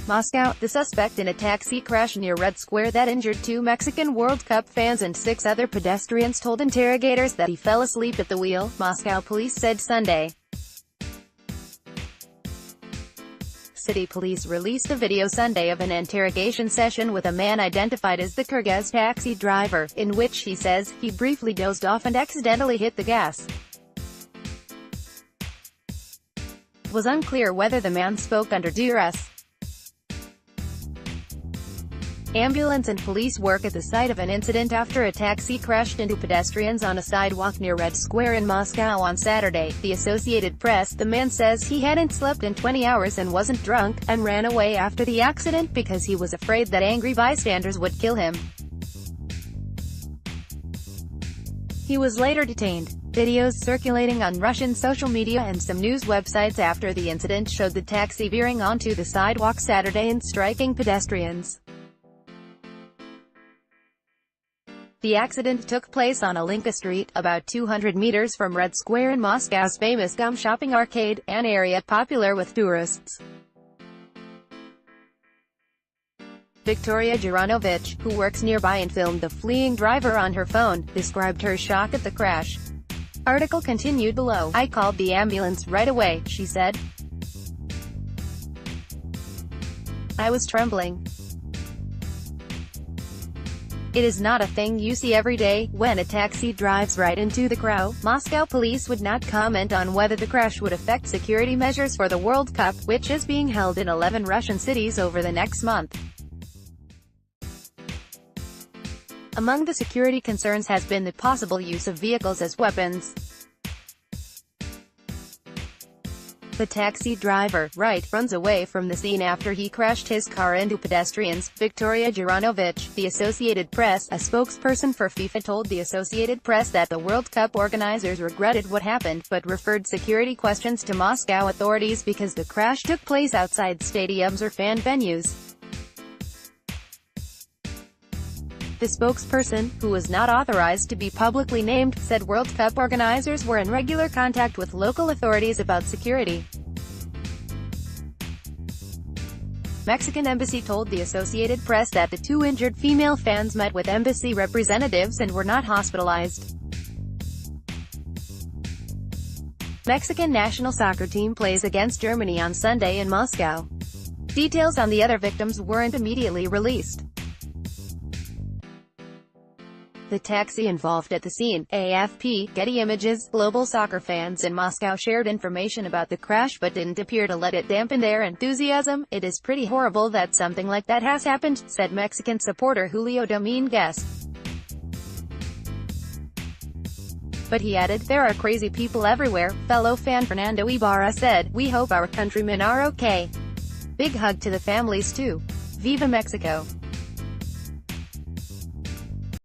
Moscow, the suspect in a taxi crash near Red Square that injured 2 Mexican World Cup fans and 6 other pedestrians told interrogators that he fell asleep at the wheel, Moscow police said Sunday. City police released a video Sunday of an interrogation session with a man identified as the Kyrgyz taxi driver, in which he says he briefly dozed off and accidentally hit the gas. It was unclear whether the man spoke under duress. Ambulance and police work at the site of an incident after a taxi crashed into pedestrians on a sidewalk near Red Square in Moscow on Saturday, the Associated Press. The man says he hadn't slept in 20 hours and wasn't drunk, and ran away after the accident because he was afraid that angry bystanders would kill him. He was later detained. Videos circulating on Russian social media and some news websites after the incident showed the taxi veering onto the sidewalk Saturday and striking pedestrians. The accident took place on Alinka Street, about 200 meters from Red Square in Moscow's famous gum shopping arcade, an area popular with tourists. Victoria Jaranovich, who works nearby and filmed the fleeing driver on her phone, described her shock at the crash. Article continued below. "I called the ambulance right away," she said. "I was trembling. It is not a thing you see every day, when a taxi drives right into the crowd." Moscow police would not comment on whether the crash would affect security measures for the World Cup, which is being held in 11 Russian cities over the next month. Among the security concerns has been the possible use of vehicles as weapons. The taxi driver, right, runs away from the scene after he crashed his car into pedestrians. Victoria Jaranovich, the Associated Press, a spokesperson for FIFA, told the Associated Press that the World Cup organizers regretted what happened, but referred security questions to Moscow authorities because the crash took place outside stadiums or fan venues. The spokesperson, who was not authorized to be publicly named, said World Cup organizers were in regular contact with local authorities about security. Mexican embassy told the Associated Press that the 2 injured female fans met with embassy representatives and were not hospitalized. Mexican national soccer team plays against Germany on Sunday in Moscow. Details on the other victims weren't immediately released. The taxi involved at the scene, AFP, Getty Images. Global soccer fans in Moscow shared information about the crash but didn't appear to let it dampen their enthusiasm. "It is pretty horrible that something like that has happened," said Mexican supporter Julio Dominguez. But he added, "There are crazy people everywhere." Fellow fan Fernando Ibarra said, "We hope our countrymen are okay. Big hug to the families too. Viva Mexico."